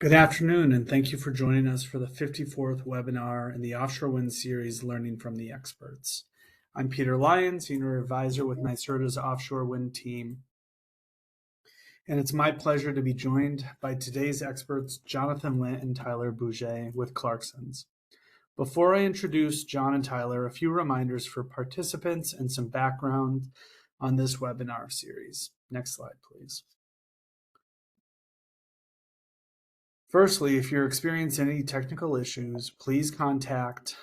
Good afternoon, and thank you for joining us for the 54th webinar in the Offshore Wind series, Learning from the Experts. I'm Peter Lyon, Senior Advisor with NYSERDA's Offshore Wind team, and it's my pleasure to be joined by today's experts, Jonathan Lints and Tyler Boje with Clarksons. Before I introduce John and Tyler, a few reminders for participants and some background on this webinar series. Next slide, please. Firstly, if you're experiencing any technical issues, please contact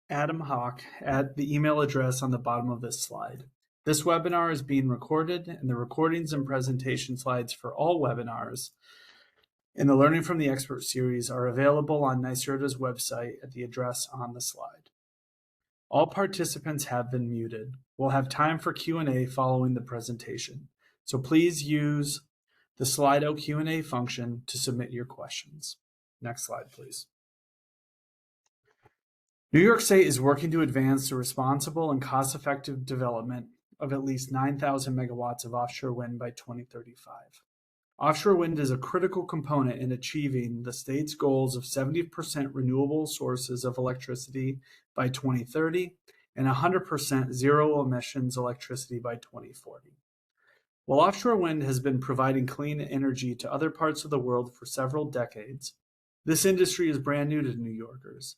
Adam Hawk at the email address on the bottom of this slide. This webinar is being recorded, and the recordings and presentation slides for all webinars in the Learning from the Expert series are available on NYSERDA's website at the address on the slide. All participants have been muted. We'll have time for Q&A following the presentation, so please use the Slido Q&A function to submit your questions. Next slide, please. New York State is working to advance the responsible and cost-effective development of at least 9,000 megawatts of offshore wind by 2035. Offshore wind is a critical component in achieving the state's goals of 70% renewable sources of electricity by 2030 and 100% zero emissions electricity by 2040. While offshore wind has been providing clean energy to other parts of the world for several decades, this industry is brand new to New Yorkers.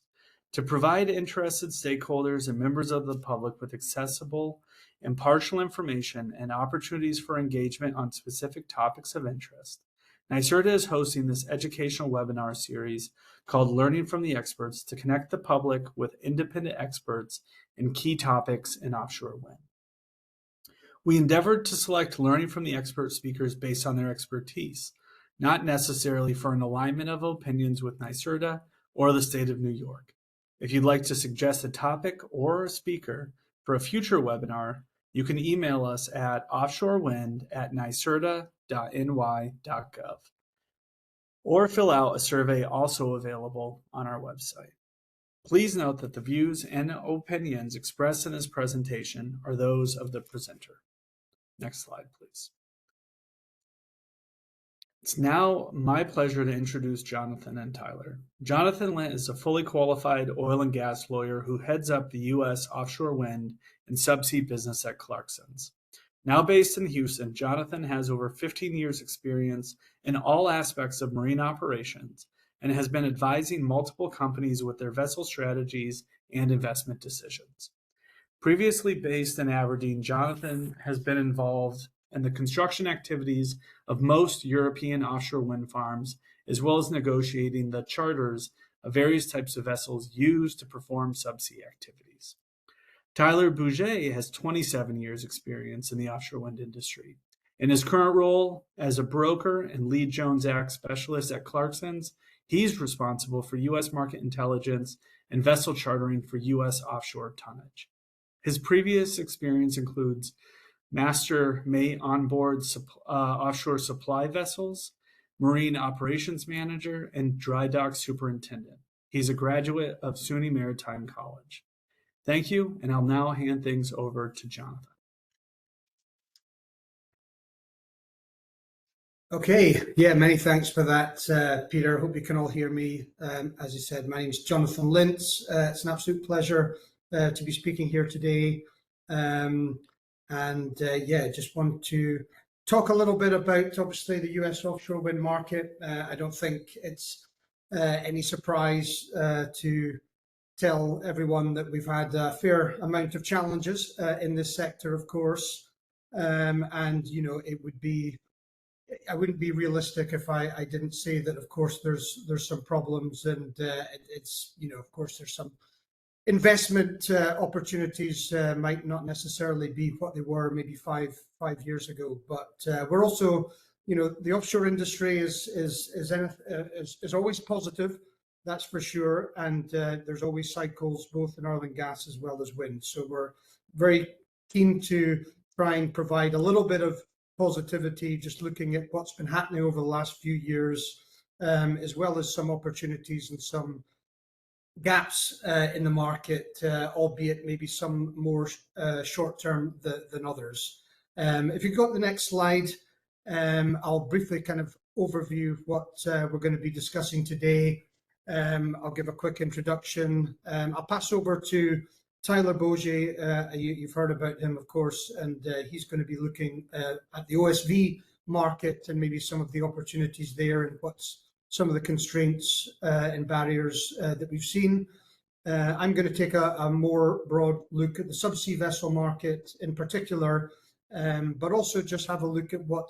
To provide interested stakeholders and members of the public with accessible, impartial information and opportunities for engagement on specific topics of interest, NYSERDA is hosting this educational webinar series called Learning from the Experts to connect the public with independent experts in key topics in offshore wind. We endeavored to select learning from the expert speakers based on their expertise, not necessarily for an alignment of opinions with NYSERDA or the state of New York. If you'd like to suggest a topic or a speaker for a future webinar, you can email us at offshore-wind@nyserda.ny.gov or fill out a survey also available on our website. Please note that the views and opinions expressed in this presentation are those of the presenter. Next slide, please. It's now my pleasure to introduce Jonathan and Tyler. Jonathan Lints is a fully qualified oil and gas lawyer who heads up the U.S. offshore wind and subsea business at Clarksons. Now based in Houston, Jonathan has over 15 years experience in all aspects of marine operations and has been advising multiple companies with their vessel strategies and investment decisions. Previously based in Aberdeen, Jonathan has been involved in the construction activities of most European offshore wind farms, as well as negotiating the charters of various types of vessels used to perform subsea activities. Tyler Boje has 27 years experience in the offshore wind industry. In his current role as a broker and lead Jones Act specialist at Clarksons, he's responsible for U.S. market intelligence and vessel chartering for U.S. offshore tonnage. His previous experience includes master mate onboard offshore supply vessels, marine operations manager, and dry dock superintendent. He's a graduate of SUNY Maritime College. Thank you, and I'll now hand things over to Jonathan. Okay, many thanks for that, Peter. I hope you can all hear me. As you said, my name is Jonathan Lints. It's an absolute pleasure to be speaking here today. Just want to talk a little bit about, obviously, the US offshore wind market. I don't think it's any surprise to tell everyone that we've had a fair amount of challenges in this sector, of course. I wouldn't be realistic if I didn't say that, of course, there's some problems, and of course, there's some investment opportunities might not necessarily be what they were maybe five years ago, but we're also, the offshore industry is always positive, that's for sure, and there's always cycles both in oil and gas as well as wind. So we're very keen to try and provide a little bit of positivity, just looking at what's been happening over the last few years, as well as some opportunities and some gaps in the market, albeit maybe some more short-term than others. If you go to the next slide, I'll briefly kind of overview of what we're going to be discussing today. I'll give a quick introduction. I'll pass over to Tyler Boje. You've heard about him, of course, and he's going to be looking at the OSV market and maybe some of the opportunities there and what's some of the constraints and barriers that we've seen. I'm going to take a more broad look at the subsea vessel market in particular, but also just have a look at what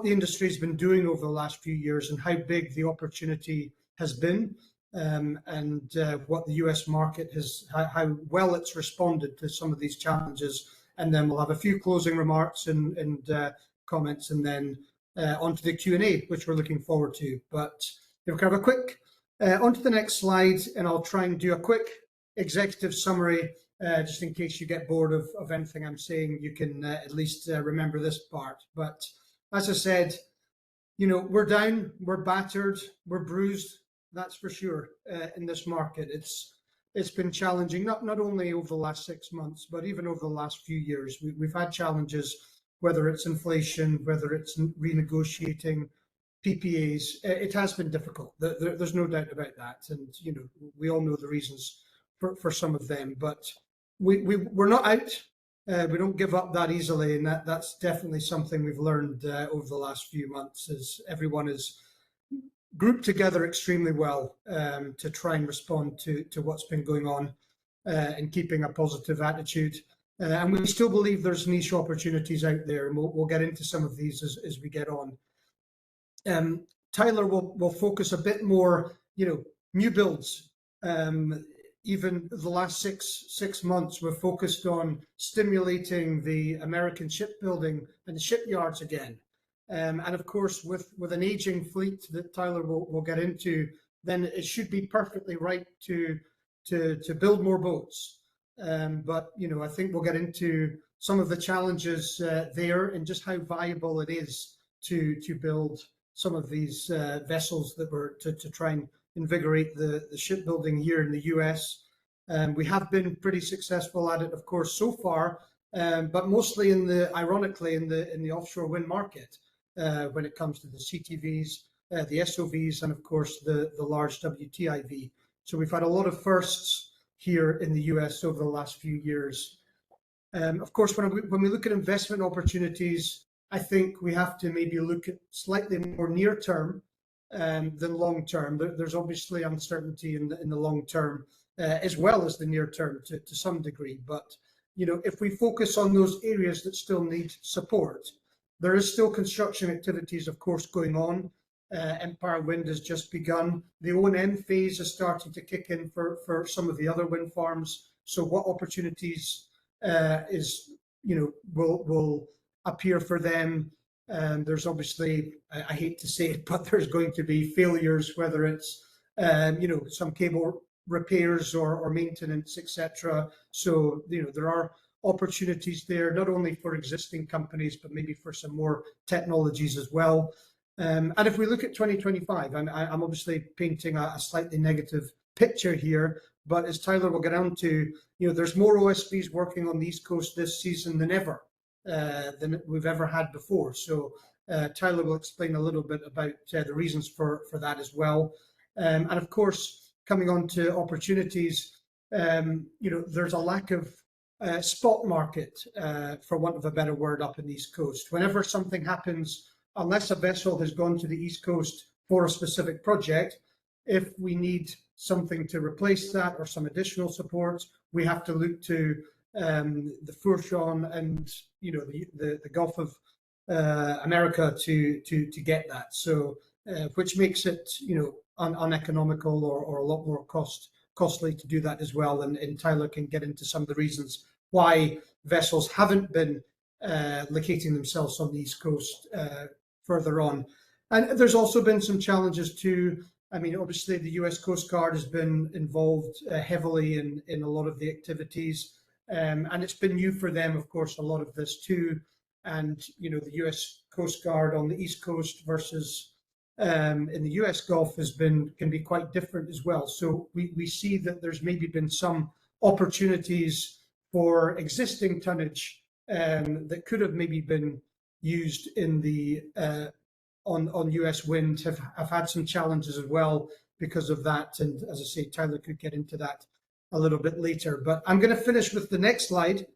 the industry has been doing over the last few years and how big the opportunity has been, and what the US market has, how well it's responded to some of these challenges. And then we'll have a few closing remarks and comments, and then onto the Q&A, which we're looking forward to. But if we can have a quick onto the next slide, and I'll try and do a quick executive summary, just in case you get bored of anything I'm saying, you can at least remember this part. But as I said, we're down, we're battered, we're bruised, that's for sure, in this market. It's been challenging, not only over the last 6 months, but even over the last few years. We've had challenges, whether it's inflation, whether it's renegotiating PPAs. It has been difficult. There's no doubt about that, and we all know the reasons for some of them. But we're not out. We don't give up that easily, and that's definitely something we've learned over the last few months. As everyone is grouped together extremely well to try and respond to what's been going on and keeping a positive attitude. And we still believe there's niche opportunities out there, and we'll get into some of these as we get on. Tyler will focus a bit more, new builds. Even the last six months, we're focused on stimulating the American shipbuilding and the shipyards again. And of course, with an aging fleet that Tyler will get into, then it should be perfectly right to build more boats. But I think we'll get into some of the challenges there and just how viable it is to build some of these vessels that were to try and invigorate the shipbuilding here in the US. We have been pretty successful at it, of course, so far, but mostly ironically in the offshore wind market when it comes to the CTVs, the SOVs, and of course the large WTIV. So we've had a lot of firsts here in the US over the last few years. Of course, when we look at investment opportunities, I think we have to maybe look at slightly more near term than long term. There's obviously uncertainty in the long term as well as the near term to some degree. But if we focus on those areas that still need support, there is still construction activities, of course, going on. Empire Wind has just begun. The O&M phase is starting to kick in for some of the other wind farms. So what opportunities will appear for them? There's obviously, I hate to say it, but there's going to be failures, whether it's some cable repairs or maintenance, etc. So there are opportunities there, not only for existing companies, but maybe for some more technologies as well. And if we look at 2025, I'm obviously painting a slightly negative picture here, but as Tyler will get on to, there's more OSVs working on the East Coast this season than ever, than we've ever had before. So Tyler will explain a little bit about the reasons for that as well. And of course, coming on to opportunities, there's a lack of spot market, for want of a better word, up in the East Coast. Whenever something happens, unless a vessel has gone to the East Coast for a specific project, if we need something to replace that or some additional support, we have to look to the Fourchon and the Gulf of America to get that. So which makes it uneconomical or a lot more costly to do that as well. And Tyler can get into some of the reasons why vessels haven't been locating themselves on the East Coast further on. And there's also been some challenges too. I mean, obviously the US Coast Guard has been involved heavily in a lot of the activities. And it's been new for them, of course, a lot of this too. And, the US Coast Guard on the East Coast versus in the US Gulf can be quite different as well. So we see that there's maybe been some opportunities for existing tonnage that could have maybe been used in the on US wind have had some challenges as well because of that. And as I say, Tyler could get into that a little bit later. But I'm going to finish with the next slide.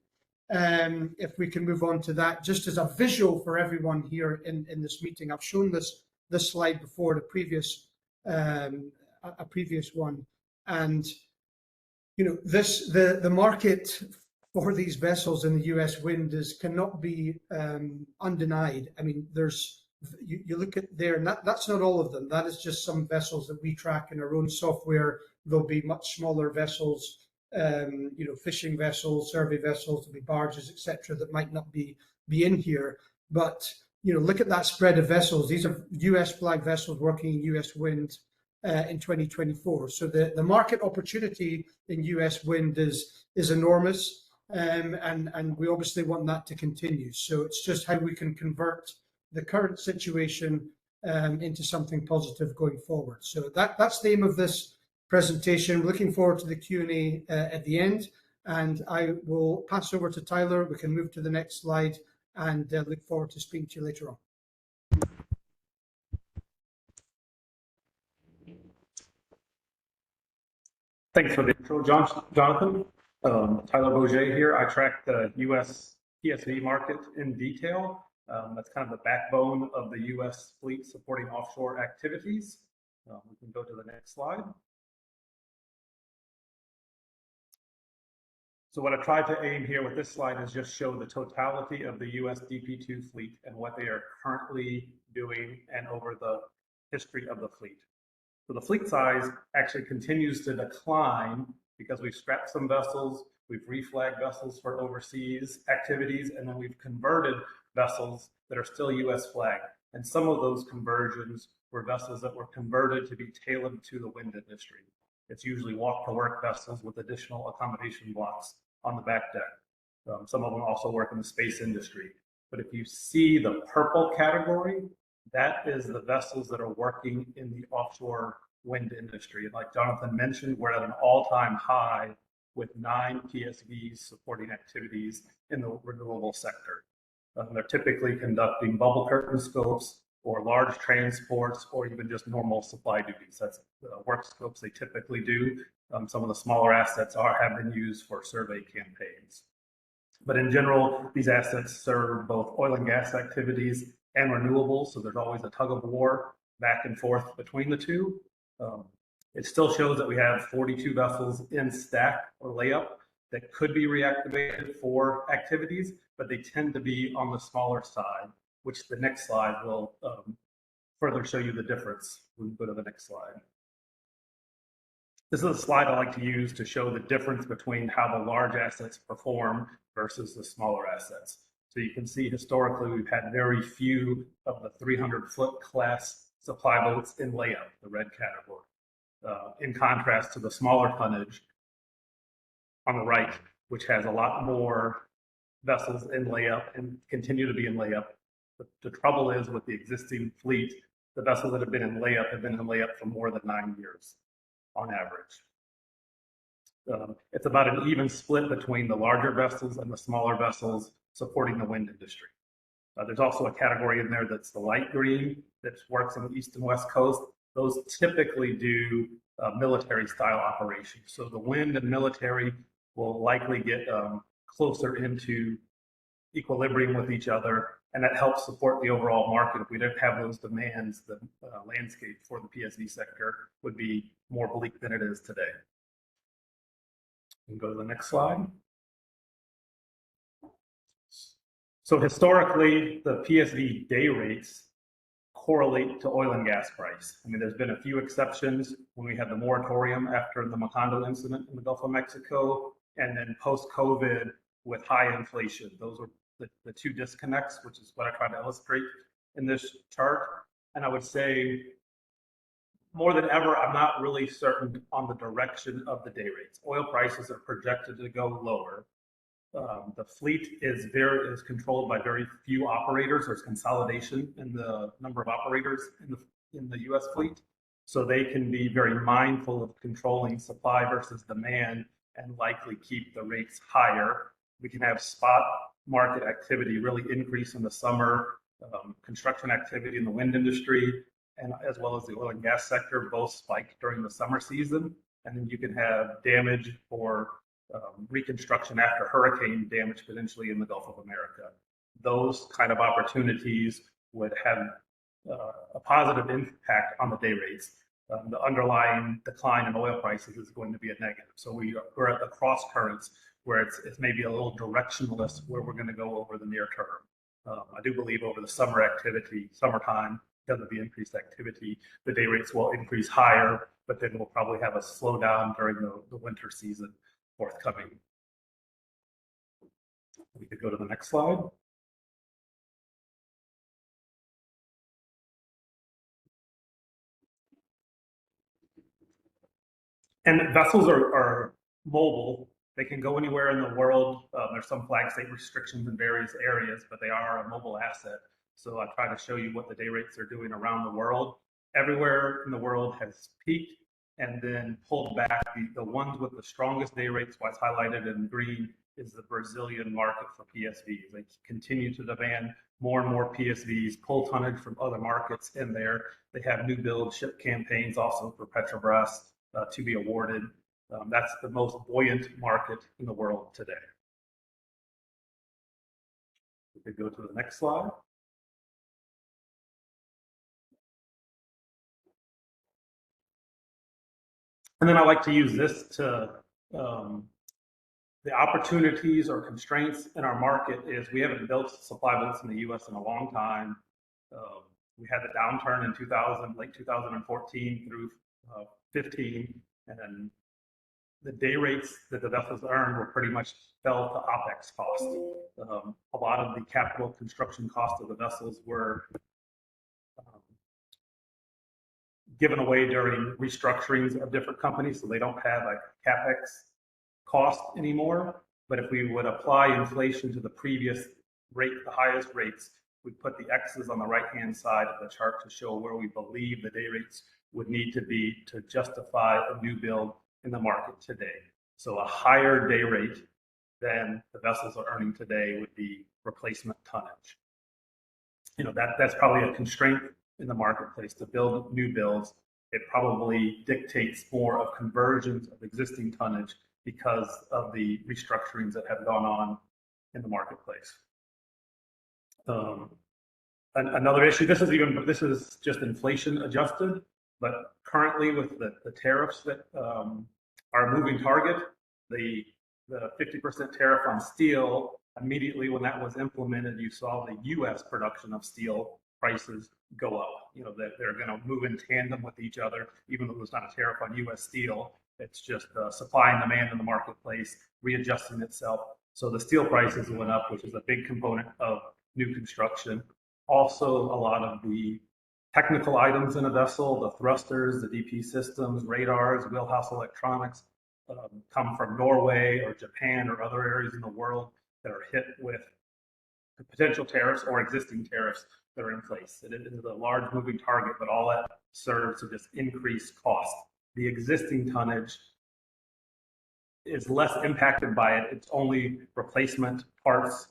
If we can move on to that, just as a visual for everyone here in this meeting. I've shown this slide before, a previous one, and the market for these vessels in the US wind cannot be undenied. I mean, you look at there, and that's not all of them. That is just some vessels that we track in our own software. There'll be much smaller vessels, fishing vessels, survey vessels, there'll be barges, etc., that might not be in here. But look at that spread of vessels. These are US flag vessels working in US wind in 2024. So the market opportunity in US wind is enormous, and we obviously want that to continue. So it's just how we can convert the current situation into something positive going forward. So that's the aim of this presentation. Looking forward to the Q&A at the end, and I will pass over to Tyler. We can move to the next slide, and look forward to speaking to you later on. Thanks for the intro, Jonathan. Tyler Boje here. I track the U.S. PSV market in detail. That's kind of the backbone of the U.S. fleet supporting offshore activities. We can go to the next slide. So what I tried to aim here with this slide is just show the totality of the U.S. DP2 fleet and what they are currently doing and over the history of the fleet. So the fleet size actually continues to decline because we've scrapped some vessels, we've reflagged vessels for overseas activities, and then we've converted vessels that are still US flagged. And some of those conversions were vessels that were converted to be tailored to the wind industry. It's usually walk-to-work vessels with additional accommodation blocks on the back deck. Some of them also work in the space industry. But if you see the purple category, that is the vessels that are working in the offshore wind industry. And like Jonathan mentioned, we're at an all-time high with 9 PSVs supporting activities in the renewable sector. They're typically conducting bubble curtain scopes or large transports or even just normal supply duties. That's work scopes they typically do. Some of the smaller assets have been used for survey campaigns. But in general, these assets serve both oil and gas activities and renewables, so there's always a tug of war back and forth between the two. It still shows that we have 42 vessels in stack or layup that could be reactivated for activities, but they tend to be on the smaller side, which the next slide will further show you the difference. We can go to the next slide. This is a slide I like to use to show the difference between how the large assets perform versus the smaller assets. So you can see historically we've had very few of the 300-foot class supply boats in layup, the red category, in contrast to the smaller tonnage on the right, which has a lot more vessels in layup and continue to be in layup. But the trouble is with the existing fleet, the vessels that have been in layup for more than 9 years on average. It's about an even split between the larger vessels and the smaller vessels supporting the wind industry. There's also a category in there that's the light green that works on the east and west coast. Those typically do military style operations. So the wind and military will likely get closer into equilibrium with each other, and that helps support the overall market. If we didn't have those demands, the landscape for the PSV sector would be more bleak than it is today. We can go to the next slide. So historically, the PSV day rates correlate to oil and gas price. I mean, there's been a few exceptions when we had the moratorium after the Macondo incident in the Gulf of Mexico, and then post-COVID with high inflation. Those were the two disconnects, which is what I tried to illustrate in this chart. And I would say more than ever, I'm not really certain on the direction of the day rates. Oil prices are projected to go lower. The fleet is controlled by very few operators. There's consolidation in the number of operators in the U.S. fleet, so they can be very mindful of controlling supply versus demand and likely keep the rates higher. We can have spot market activity really increase in the summer construction activity in the wind industry, and as well as the oil and gas sector, both spiked during the summer season. And then you can have damage or reconstruction after hurricane damage potentially in the Gulf of America. Those kind of opportunities would have a positive impact on the day rates. The underlying decline in oil prices is going to be a negative. So we're at the cross currents where it's maybe a little directionless where we're going to go over the near term. I do believe over the summertime, because of the increased activity, the day rates will increase higher, but then we'll probably have a slowdown during the winter season forthcoming. We could go to the next slide. And vessels are mobile. They can go anywhere in the world. There's some flag state restrictions in various areas, but they are a mobile asset. So I try to show you what the day rates are doing around the world. Everywhere in the world has peaked and then pulled back. The ones with the strongest day rates, what's highlighted in green, is the Brazilian market for PSVs. They continue to demand more and more PSVs, pull tonnage from other markets in there. They have new build ship campaigns also for Petrobras to be awarded. That's the most buoyant market in the world today. We could go to the next slide. And then I like to use this to, the opportunities or constraints in our market is we haven't built supply boats in the US in a long time. We had the downturn in late 2014 through 15, and then the day rates that the vessels earned were pretty much fell to OPEX cost. A lot of the capital construction cost of the vessels were given away during restructurings of different companies, so they don't have a CapEx cost anymore. But if we would apply inflation to the previous rate, the highest rates, we put the X's on the right-hand side of the chart to show where we believe the day rates would need to be to justify a new build in the market today. So a higher day rate than the vessels are earning today would be replacement tonnage. That's probably a constraint in the marketplace to build new builds. It probably dictates more of conversions of existing tonnage because of the restructurings that have gone on in the marketplace. Another issue, this is just inflation adjusted, but currently with the tariffs that are a moving target, the 50% tariff on steel, immediately when that was implemented, you saw the US production of steel prices go up. They're going to move in tandem with each other, even though there's not a tariff on US steel. It's just supply and demand in the marketplace readjusting itself. So the steel prices went up, which is a big component of new construction. Also, a lot of the technical items in a vessel, the thrusters, the DP systems, radars, wheelhouse electronics, come from Norway or Japan or other areas in the world that are hit with potential tariffs or existing tariffs that are in place. It is a large moving target, but all that serves to just increase cost. The existing tonnage is less impacted by it. It's only replacement parts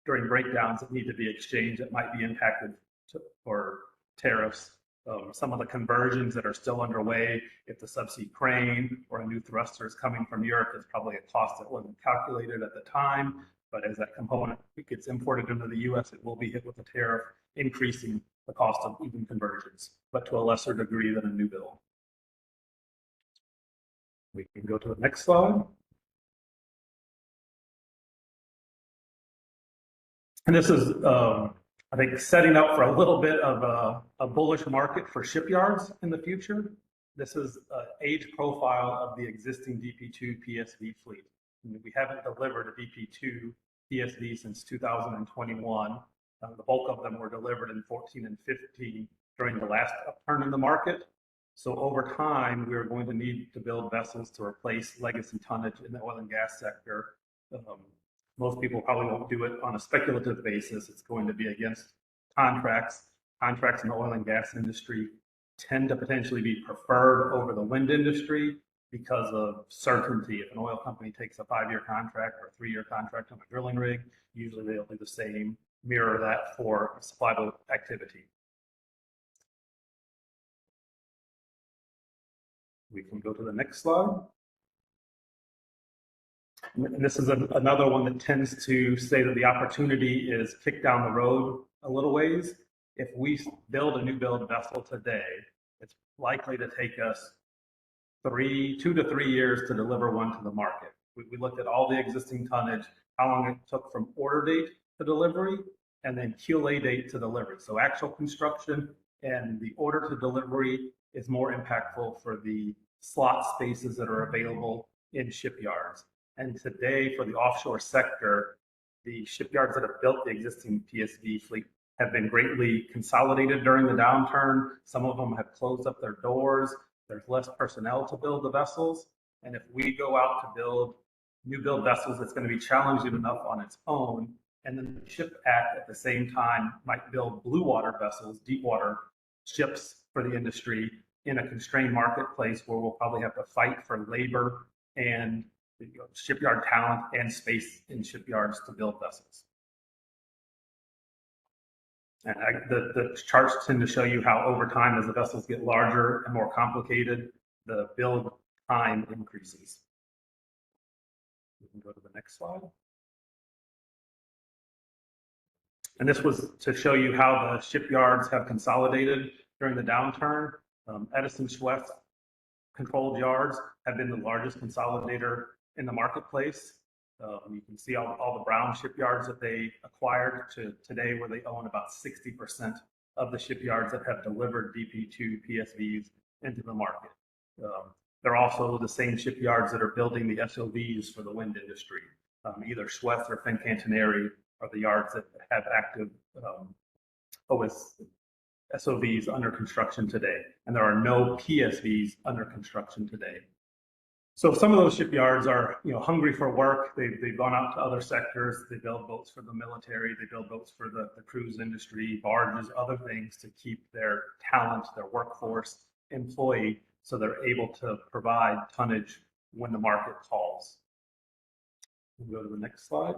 during breakdowns that need to be exchanged that might be impacted for tariffs. Some of the conversions that are still underway, if the subsea crane or a new thruster is coming from Europe, it's probably a cost that wasn't calculated at the time. But as that component gets imported into the US, it will be hit with a tariff, increasing the cost of even conversions, but to a lesser degree than a new build. We can go to the next slide. And this is, I think, setting up for a little bit of a bullish market for shipyards in the future. This is an age profile of the existing DP2 PSV fleet. We haven't delivered a DP2 PSV since 2021. The bulk of them were delivered in 14 and 15 during the last upturn in the market. So over time, we are going to need to build vessels to replace legacy tonnage in the oil and gas sector. Most people probably won't do it on a speculative basis. It's going to be against contracts. Contracts in the oil and gas industry tend to potentially be preferred over the wind industry because of certainty. If an oil company takes a 5-year contract or a 3-year contract on a drilling rig, usually they'll do the same mirror that for supply boat activity. We can go to the next slide. And this is another one that tends to say that the opportunity is kicked down the road a little ways. If we build a new build vessel today, it's likely to take us 2 to 3 years to deliver one to the market. We looked at all the existing tonnage, how long it took from order date to delivery, and then QLA date to delivery. So actual construction and the order to delivery is more impactful for the slot spaces that are available in shipyards. And today, for the offshore sector, the shipyards that have built the existing PSV fleet have been greatly consolidated during the downturn. Some of them have closed up their doors. There's less personnel to build the vessels. And if we go out to build new build vessels, it's going to be challenging enough on its own. And then the Ship Act at the same time might build blue water vessels, deep water ships for the industry in a constrained marketplace where we'll probably have to fight for labor and shipyard talent and space in shipyards to build vessels. And the charts tend to show you how over time, as the vessels get larger and more complicated, the build time increases. We can go to the next slide. And this was to show you how the shipyards have consolidated during the downturn. Edison Schwest controlled yards have been the largest consolidator in the marketplace. You can see all the brown shipyards that they acquired to today, where they own about 60% of the shipyards that have delivered DP2 PSVs into the market. They're also the same shipyards that are building the SOVs for the wind industry. Either Schwest or Fincantieri are the yards that have active SOVs under construction today, and there are no PSVs under construction today. So some of those shipyards are, hungry for work. They've gone out to other sectors. They build boats for the military. They build boats for the cruise industry, barges, other things to keep their talent, their workforce employed, so they're able to provide tonnage when the market calls. We'll go to the next slide.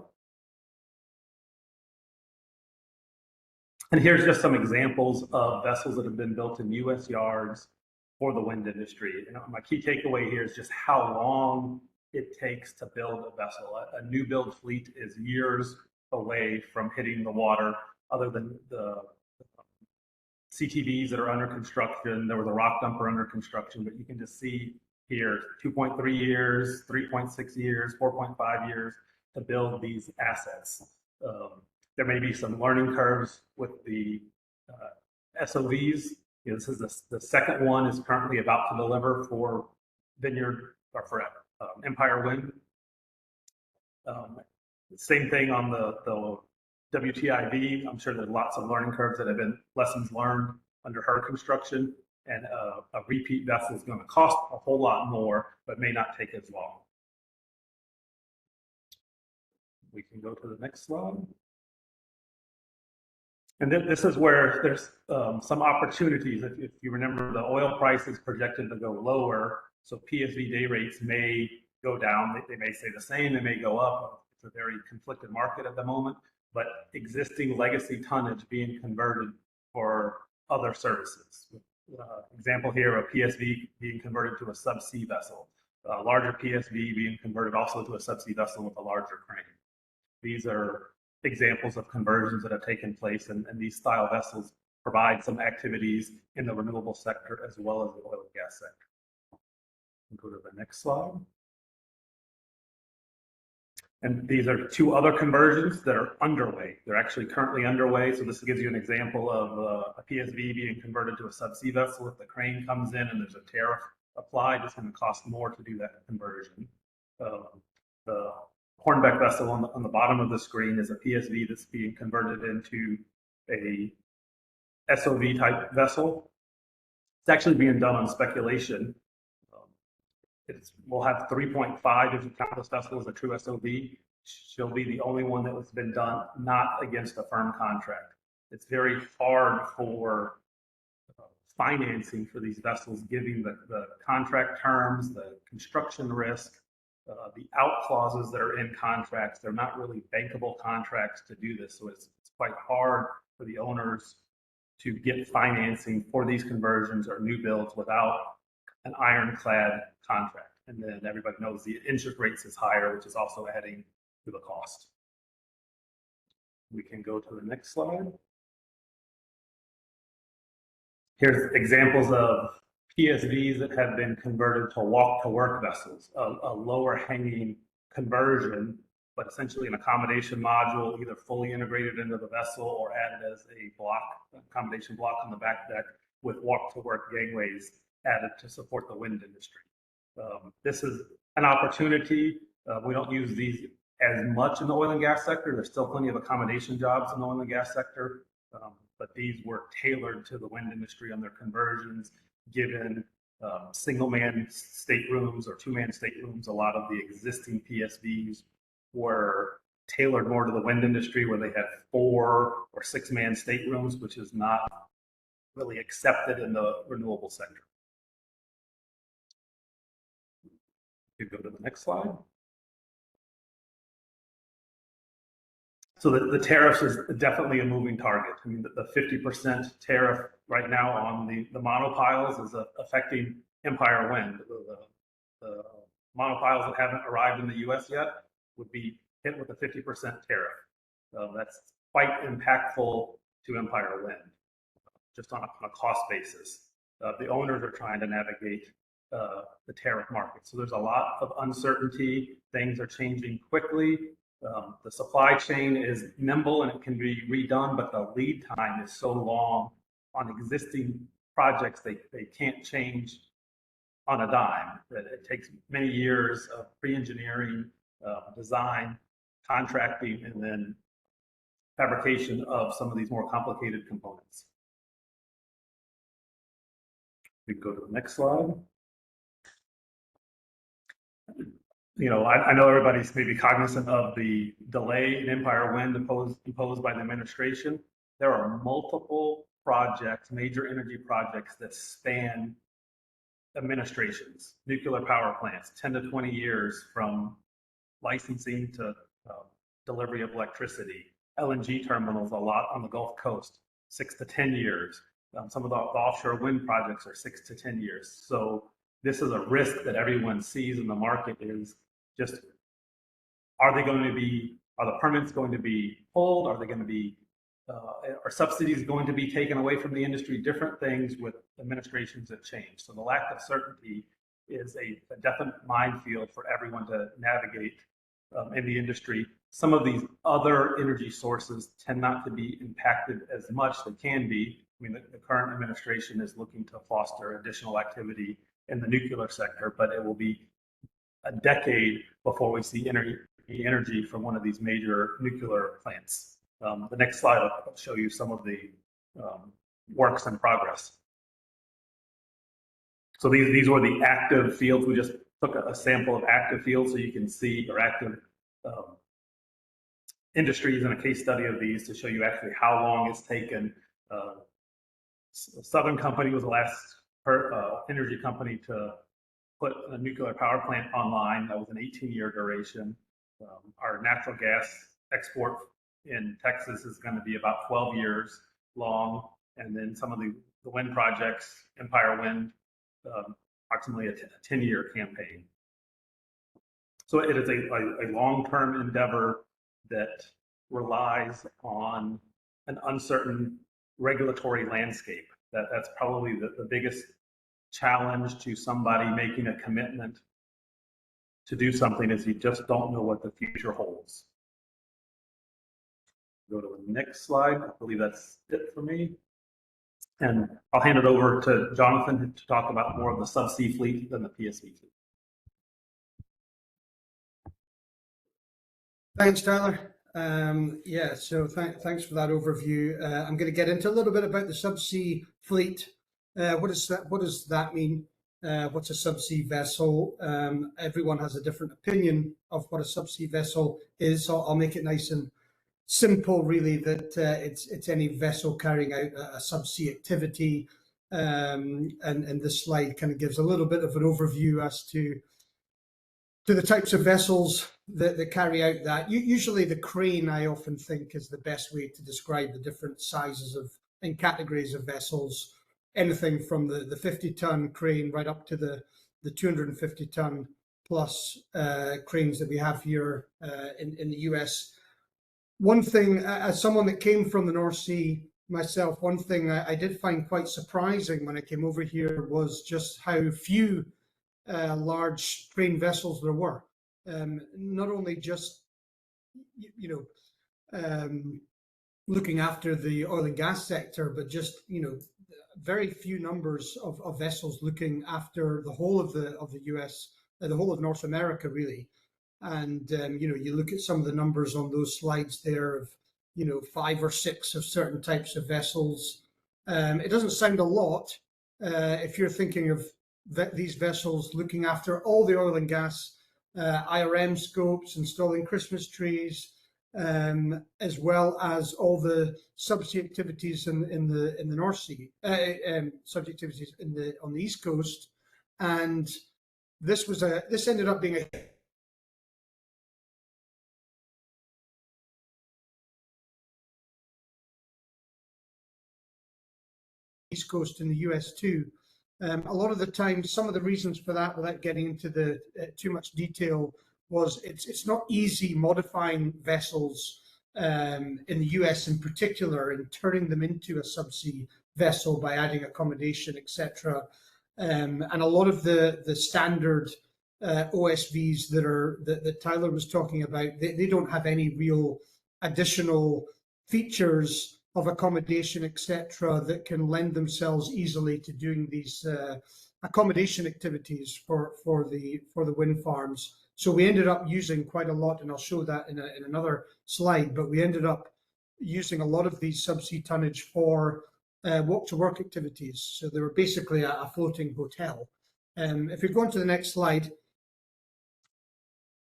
And here's just some examples of vessels that have been built in U.S. yards for the wind industry. My key takeaway here is just how long it takes to build a vessel. A new build fleet is years away from hitting the water, other than the CTVs that are under construction. There was a rock dumper under construction, but you can just see here 2.3 years, 3.6 years, 4.5 years to build these assets. There may be some learning curves with the SOVs. This is the second one is currently about to deliver for Vineyard or for Empire Wind. Same thing on the WTIV. I'm sure there's lots of learning curves that have been lessons learned under her construction, and a repeat vessel is going to cost a whole lot more, but may not take as long. We can go to the next slide. And then this is where there's some opportunities. If you remember, the oil price is projected to go lower, so PSV day rates may go down. They may stay the same, they may go up. It's a very conflicted market at the moment, but existing legacy tonnage being converted for other services. Example here, a PSV being converted to a subsea vessel, a larger PSV being converted also to a subsea vessel with a larger crane. These are examples of conversions that have taken place, and these style vessels provide some activities in the renewable sector as well as the oil and gas sector. We'll go to the next slide. And these are two other conversions that are underway. They're actually currently underway. So this gives you an example of a PSV being converted to a subsea vessel. If the crane comes in and there's a tariff applied, it's going to cost more to do that conversion. The Hornbeck vessel on the bottom of the screen is a PSV that's being converted into a SOV type vessel. It's actually being done on speculation. We'll have 3.5 if you count this vessel as a true SOV. She'll be the only one that has been done not against a firm contract. It's very hard for financing for these vessels, given the contract terms, the construction risk, the out clauses that are in contracts. They're not really bankable contracts to do this, so it's quite hard for the owners to get financing for these conversions or new builds without an ironclad contract. And then everybody knows the interest rates is higher, which is also adding to the cost. We can go to the next slide. Here's examples of PSVs that have been converted to walk-to-work vessels, a lower hanging conversion, but essentially an accommodation module, either fully integrated into the vessel or added as a block, accommodation block on the back deck with walk-to-work gangways added to support the wind industry. This is an opportunity. We don't use these as much in the oil and gas sector. There's still plenty of accommodation jobs in the oil and gas sector, but these were tailored to the wind industry on their conversions, given single-man staterooms or two-man staterooms. A lot of the existing PSVs were tailored more to the wind industry, where they have 4 or 6-man staterooms, which is not really accepted in the renewable sector. You go to the next slide. So the tariffs is definitely a moving target. I mean, the 50% tariff right now on the monopiles is affecting Empire Wind. The monopiles that haven't arrived in the U.S. yet would be hit with a 50% tariff. That's quite impactful to Empire Wind, just on a cost basis. The owners are trying to navigate the tariff market. So there's a lot of uncertainty. Things are changing quickly. The supply chain is nimble and it can be redone, but the lead time is so long on existing projects, they can't change on a dime. That it takes many years of pre-engineering, design, contracting, and then fabrication of some of these more complicated components. We can go to the next slide. You know, I know everybody's maybe cognizant of the delay in Empire Wind imposed by the administration. There are multiple projects, major energy projects that span administrations, nuclear power plants, 10 to 20 years from licensing to delivery of electricity. LNG terminals, a lot on the Gulf Coast, 6 to 10 years. Some of the offshore wind projects are 6 to 10 years. So this is a risk that everyone sees in the market, is just, are the permits going to be pulled? Are they going to be, are subsidies going to be taken away from the industry? Different things with administrations that change. So the lack of certainty is a definite minefield for everyone to navigate in the industry. Some of these other energy sources tend not to be impacted as much. They can be. I mean, the current administration is looking to foster additional activity in the nuclear sector, but it will be a decade before we see energy from one of these major nuclear plants. The next slide will show you some of the works in progress. So these were the active fields. We just took a sample of active fields so you can see, or active industries, and a case study of these to show you actually how long it's taken. Southern Company was the last energy company to put a nuclear power plant online. That was an 18-year duration. Our natural gas export in Texas is going to be about 12 years long. And then some of the wind projects, Empire Wind, approximately a 10-year campaign. So it is a long-term endeavor that relies on an uncertain regulatory landscape. That's probably the biggest challenge to somebody making a commitment to do something, is you just don't know what the future holds. Go to the next slide. I believe that's it for me. And I'll hand it over to Jonathan to talk about more of the subsea fleet than the PSV fleet. Thanks, Tyler. Yeah, so thanks for that overview. I'm going to get into a little bit about the subsea fleet. What does that mean? What's a subsea vessel? Everyone has a different opinion of what a subsea vessel is. So I'll make it nice and simple, really, that it's any vessel carrying out a subsea activity. And this slide kind of gives a little bit of an overview as to to the types of vessels that carry out that. Usually the crane, I often think, is the best way to describe the different sizes of and categories of vessels. Anything from the 50-ton crane right up to the 250-ton plus cranes that we have here in the US. One thing, as someone that came from the North Sea myself, one thing I did find quite surprising when I came over here was just how few large crane vessels there were. Not only just, looking after the oil and gas sector, but just, very few numbers of vessels looking after the whole of the US, the whole of North America, really. And, you look at some of the numbers on those slides there of, 5 or 6 of certain types of vessels. It doesn't sound a lot if you're thinking of these vessels looking after all the oil and gas IRM scopes, installing Christmas trees, as well as all the subsea activities in the North Sea, subsea activities on the East Coast. And this ended up being a East Coast in the US too. A lot of the time, some of the reasons for that, without getting into the too much detail, was it's not easy modifying vessels in the US in particular and turning them into a subsea vessel by adding accommodation, etc. And a lot of the standard OSVs that Tyler was talking about, they don't have any real additional features of accommodation, etc., that can lend themselves easily to doing these accommodation activities for the wind farms. So we ended up using quite a lot, and I'll show that in another slide, but we ended up using a lot of these subsea tonnage for walk-to-work activities. So they were basically a floating hotel. If we go on to the next slide,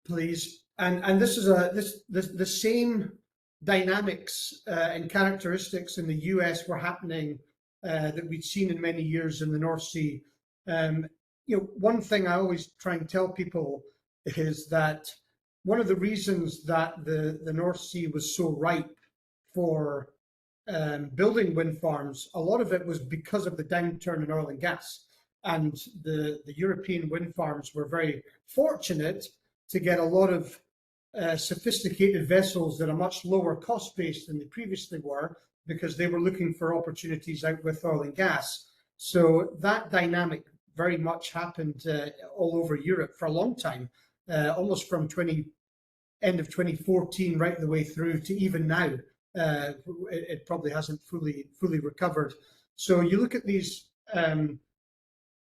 please. And this is the same dynamics and characteristics in the US were happening that we'd seen in many years in the North Sea. One thing I always try and tell people is that one of the reasons that the North Sea was so ripe for building wind farms, a lot of it was because of the downturn in oil and gas. And the European wind farms were very fortunate to get a lot of sophisticated vessels that are much lower cost base than they previously were, because they were looking for opportunities out with oil and gas. So that dynamic very much happened all over Europe for a long time, almost from end of 2014 right the way through to even now. It probably hasn't fully recovered. So you look at these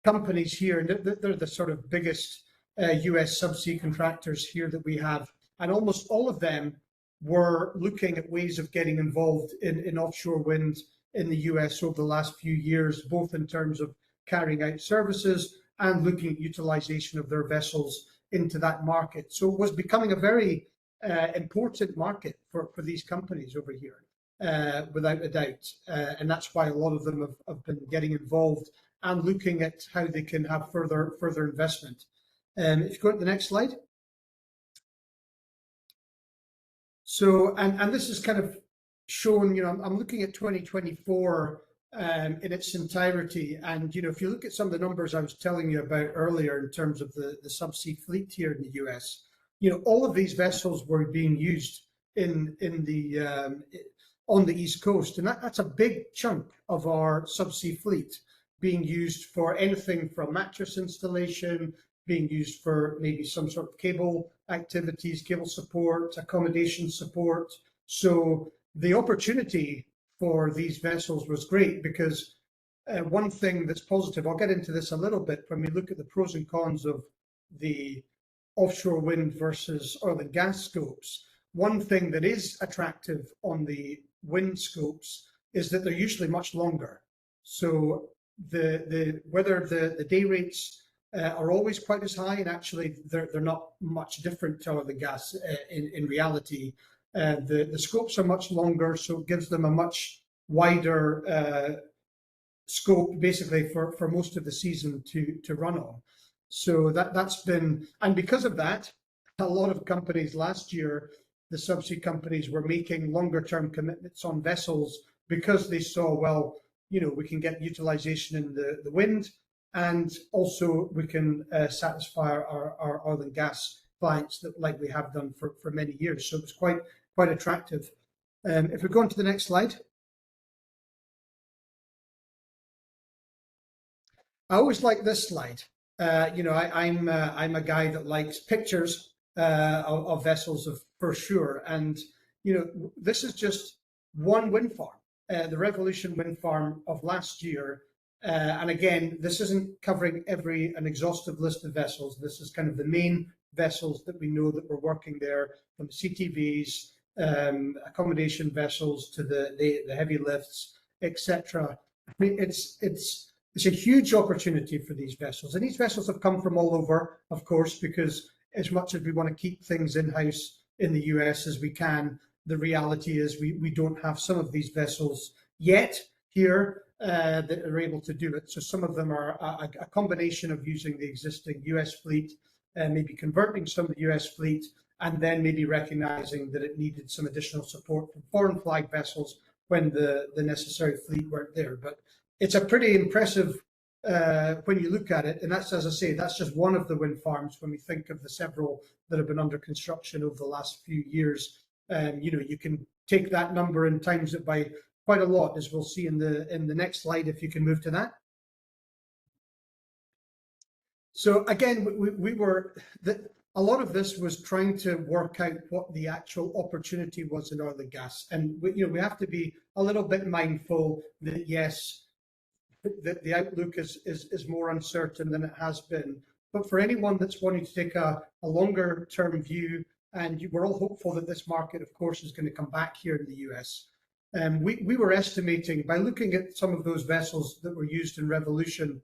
companies here, and they're the sort of biggest US subsea contractors here that we have. And almost all of them were looking at ways of getting involved in offshore wind in the US over the last few years, both in terms of carrying out services and looking at utilization of their vessels into that market. So it was becoming a very important market for these companies over here, without a doubt. And that's why a lot of them have been getting involved and looking at how they can have further investment. If you go to the next slide. So, and this is kind of shown, I'm looking at 2024 in its entirety. And, if you look at some of the numbers I was telling you about earlier in terms of the subsea fleet here in the US, all of these vessels were being used on the East Coast. And that's a big chunk of our subsea fleet being used for anything from mattress installation, being used for maybe some sort of cable activities, cable support, accommodation support. So the opportunity for these vessels was great, because one thing that's positive, I'll get into this a little bit when we look at the pros and cons of the offshore wind versus oil and gas scopes. One thing that is attractive on the wind scopes is that they're usually much longer. So whether the day rates are always quite as high, and actually they're not much different to oil and gas in reality. The scopes are much longer, so it gives them a much wider scope basically for most of the season to run on. So that's been, and because of that, a lot of companies last year, the subsea companies were making longer term commitments on vessels because they saw, well, we can get utilization in the wind, and also we can satisfy our oil and gas clients that like we have done for many years. So it was quite attractive. If we go on to the next slide. I always like this slide. I'm a guy that likes pictures of vessels for sure, and this is just one wind farm, the Revolution wind farm of last year. And again, this isn't covering an exhaustive list of vessels. This is kind of the main vessels that we know that were working there, from CTVs, accommodation vessels to the heavy lifts, etc. I mean, it's a huge opportunity for these vessels, and these vessels have come from all over, of course, because as much as we want to keep things in-house in the US as we can, the reality is we don't have some of these vessels yet here that are able to do it. So some of them are a combination of using the existing US fleet, maybe converting some of the US fleet, and then maybe recognizing that it needed some additional support from foreign flag vessels when the necessary fleet weren't there. But it's a pretty impressive when you look at it, and that's, as I say, that's just one of the wind farms when we think of the several that have been under construction over the last few years. You can take that number and times it by quite a lot, as we'll see in the next slide, if you can move to that. So again, a lot of this was trying to work out what the actual opportunity was in oil and gas, and we have to be a little bit mindful that yes, the outlook is more uncertain than it has been. But for anyone that's wanting to take a longer term view, and we're all hopeful that this market, of course, is going to come back here in the US. We were estimating, by looking at some of those vessels that were used in Revolution,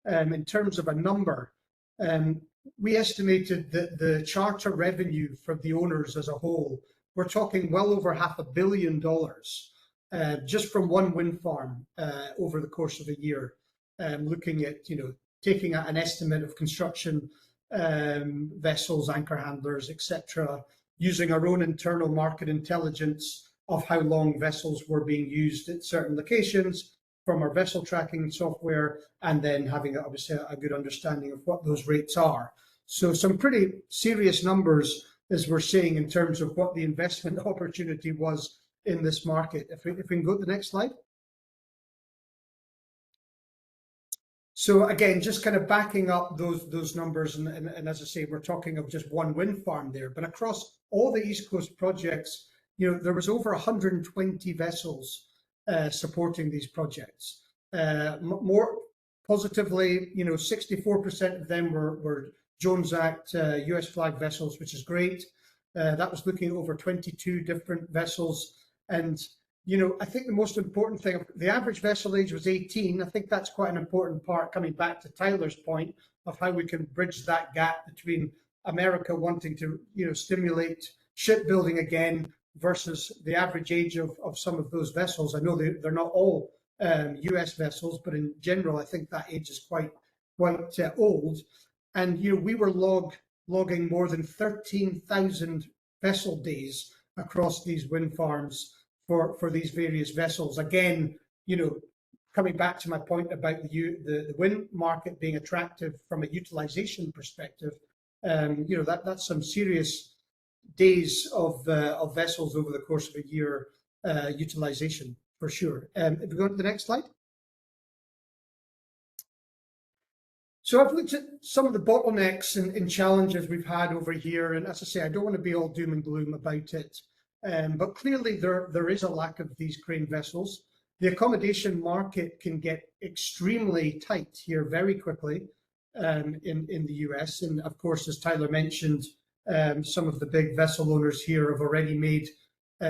in terms of a number, we estimated that the charter revenue for the owners as a whole, we're talking well over $500 million. Just from one wind farm over the course of a year, looking at, taking an estimate of construction vessels, anchor handlers, etc., using our own internal market intelligence of how long vessels were being used at certain locations from our vessel tracking software, and then having obviously a good understanding of what those rates are. So some pretty serious numbers, as we're seeing, in terms of what the investment opportunity was in this market. If we can go to the next slide. So again, just kind of backing up those numbers, and as I say, we're talking of just one wind farm there, but across all the East Coast projects, there was over 120 vessels supporting these projects. More positively, 64% of them were Jones Act US flag vessels, which is great. That was looking at over 22 different vessels. And, I think the most important thing, the average vessel age was 18. I think that's quite an important part, coming back to Tyler's point of how we can bridge that gap between America wanting to, stimulate shipbuilding again versus the average age of some of those vessels. I know they're not all US vessels, but in general, I think that age is quite old. And, we were logging more than 13,000 vessel days across these wind farms for these various vessels. Again, coming back to my point about the wind market being attractive from a utilization perspective, that's some serious days of vessels over the course of a year utilization for sure. If we go to the next slide. So I've looked at some of the bottlenecks and challenges we've had over here, and as I say, I don't want to be all doom and gloom about it, but clearly there is a lack of these crane vessels. The accommodation market can get extremely tight here very quickly in the US, and of course, as Tyler mentioned, some of the big vessel owners here have already made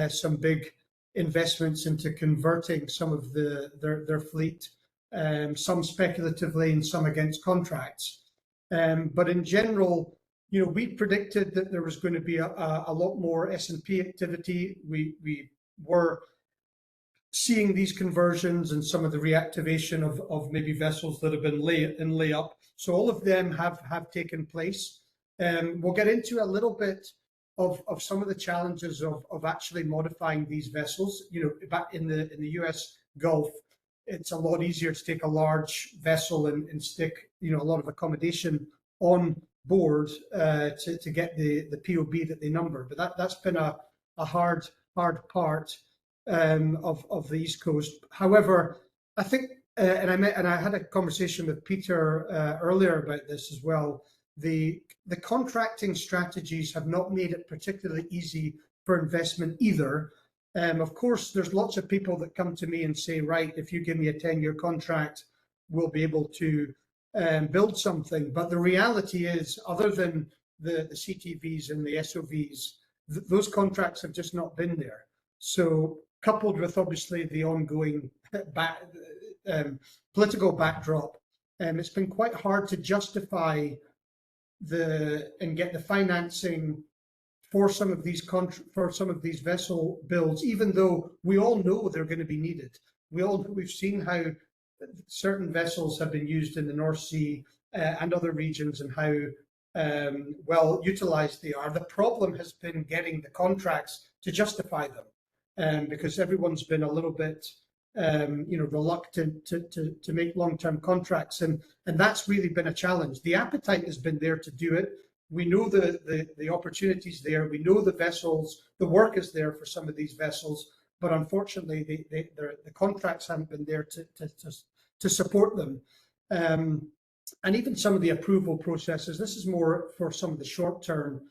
some big investments into converting some of their fleet. Some speculatively and some against contracts. But in general, we predicted that there was going to be a lot more S&P activity. We were seeing these conversions and some of the reactivation of maybe vessels that have been in layup. So all of them have taken place. We'll get into a little bit of some of the challenges of actually modifying these vessels. You know, back in the US Gulf, it's a lot easier to take a large vessel and stick, you know, a lot of accommodation on board to get the POB that they number. But that's been a hard part of the East Coast. However, I think, and I had a conversation with Peter earlier about this as well. The contracting strategies have not made it particularly easy for investment either. Of course, there's lots of people that come to me and say, right, if you give me a 10-year contract, we'll be able to build something. But the reality is, other than the CTVs and the SOVs, those contracts have just not been there. So coupled with obviously the ongoing political backdrop, it's been quite hard to justify and get the financing for some of these vessel builds, even though we all know they're going to be needed. We've seen how certain vessels have been used in the North Sea and other regions, and how well utilized they are. The problem has been getting the contracts to justify them, because everyone's been a little bit reluctant to make long-term contracts, and that's really been a challenge. The appetite has been there to do it. We know the opportunities there. We know the vessels, the work is there for some of these vessels, but unfortunately the contracts haven't been there to support them. And even some of the approval processes, this is more for some of the short-term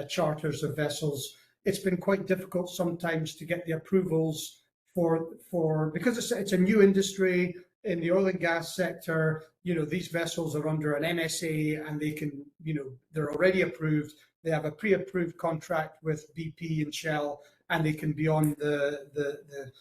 charters of vessels. It's been quite difficult sometimes to get the approvals because it's a new industry in the oil and gas sector. You know, these vessels are under an MSA and they can, they're already approved. They have a pre-approved contract with BP and Shell, and they can be on the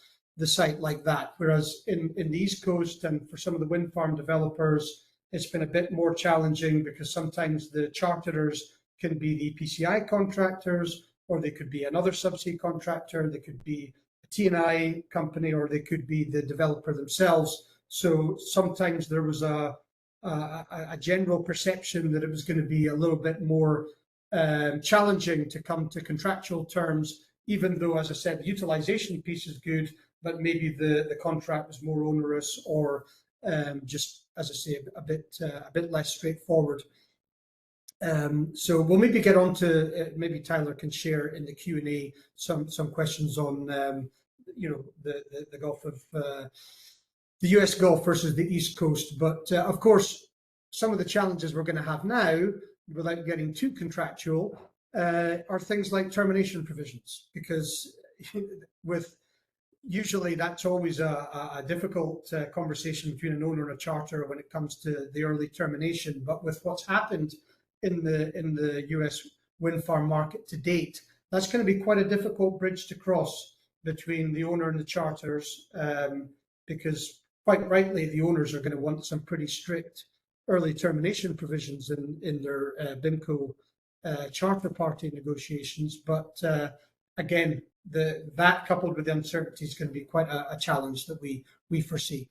site like that. Whereas in the East Coast and for some of the wind farm developers, it's been a bit more challenging, because sometimes the charterers can be the EPCI contractors, or they could be another subsea contractor, they could be a T&I company, or they could be the developer themselves. So sometimes there was a general perception that it was going to be a little bit more challenging to come to contractual terms, even though, as I said, the utilization piece is good, but maybe the contract was more onerous, or just, as I say, a bit less straightforward. So we'll maybe get on to, maybe Tyler can share in the Q&A some questions on the Gulf of the US Gulf versus the East Coast. But of course, some of the challenges we're going to have now, without getting too contractual, are things like termination provisions, because usually that's always a difficult conversation between an owner and a charter when it comes to the early termination. But with what's happened in the US wind farm market to date, that's going to be quite a difficult bridge to cross between the owner and the charters, because quite rightly, the owners are going to want some pretty strict early termination provisions in their BIMCO charter party negotiations. But again, that coupled with the uncertainty is going to be quite a challenge that we foresee.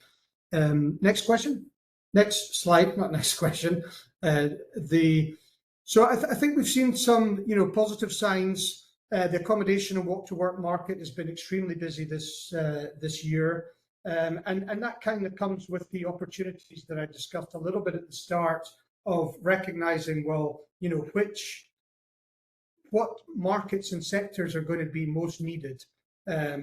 Next question. Next slide, not next question. So I think we've seen some positive signs. The accommodation and walk to work market has been extremely busy this year. And that kind of comes with the opportunities that I discussed a little bit at the start, of recognizing, well, what markets and sectors are going to be most needed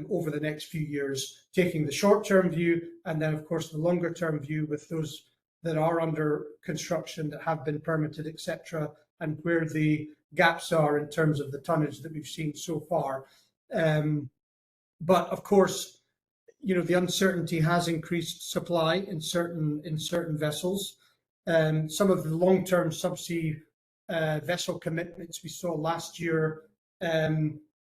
over the next few years, taking the short-term view, and then, of course, the longer-term view with those that are under construction, that have been permitted, etc., and where the gaps are in terms of the tonnage that we've seen so far. But of course, the uncertainty has increased supply in certain vessels. Some of the long-term subsea vessel commitments we saw last year,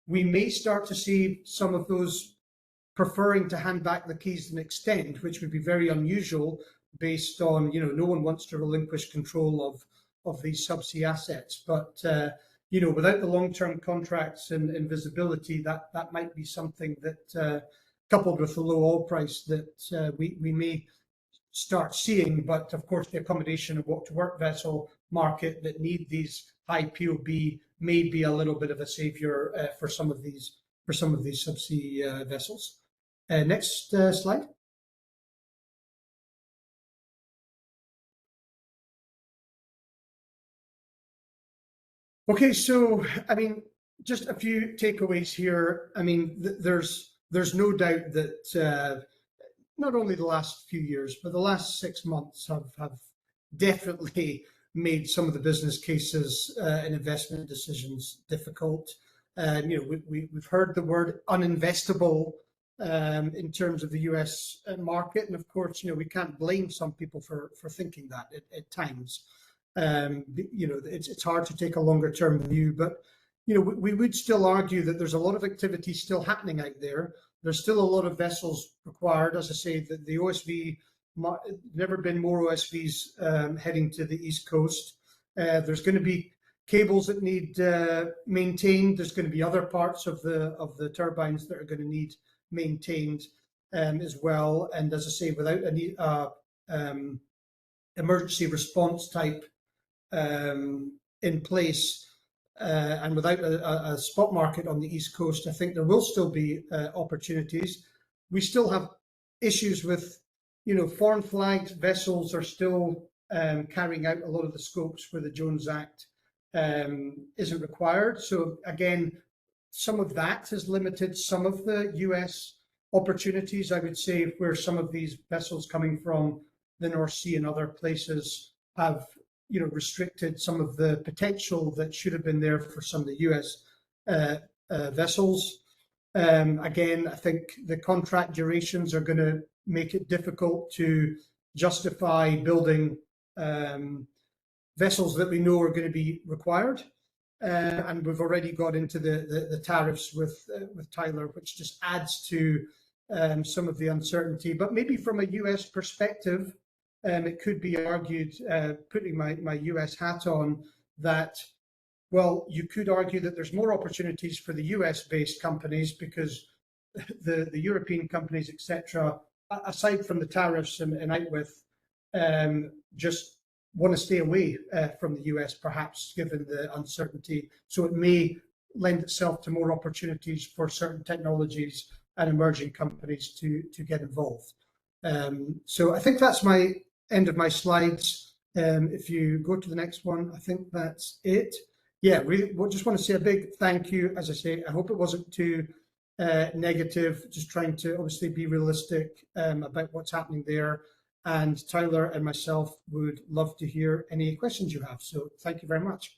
we may start to see some of those preferring to hand back the keys and extend, which would be very unusual, based on no one wants to relinquish control of these subsea assets. But without the long-term contracts and visibility, that might be something that coupled with the low oil price that we may start seeing. But of course, the accommodation and walk-to-work vessel market that need these high POB may be a little bit of a savior for some of these subsea vessels. Next slide. Okay, so I mean, just a few takeaways here. I mean, there's no doubt that not only the last few years, but the last 6 months have definitely made some of the business cases and investment decisions difficult. We've heard the word uninvestable in terms of the US market, and of course, we can't blame some people for thinking that at times. It's hard to take a longer term view, but we would still argue that there's a lot of activity still happening out there. There's still a lot of vessels required. As I say, the OSV, never been more OSVs heading to the East Coast. There's going to be cables that need maintained. There's going to be other parts of the turbines that are going to need maintained as well. And as I say, without any emergency response type in place, and without a spot market on the East Coast, I think there will still be opportunities. We still have issues with, foreign flagged vessels are still carrying out a lot of the scopes where the Jones Act isn't required. So again, some of that has limited some of the US opportunities, I would say, where some of these vessels coming from the North Sea and other places have restricted some of the potential that should have been there for some of the US vessels. Again, I think the contract durations are going to make it difficult to justify building vessels that we know are going to be required. And we've already got into the tariffs with Tyler, which just adds to some of the uncertainty. But maybe from a US perspective, it could be argued, putting my US hat on, that, well, you could argue that there's more opportunities for the US-based companies because the European companies, etc., aside from the tariffs and out with, just want to stay away from the US, perhaps, given the uncertainty. So it may lend itself to more opportunities for certain technologies and emerging companies to get involved. So I think that's my end of my slides. If you go to the next one, I think that's it. Yeah, really, just want to say a big thank you. As I say, I hope it wasn't too negative, just trying to obviously be realistic about what's happening there. And Tyler and myself would love to hear any questions you have. So thank you very much.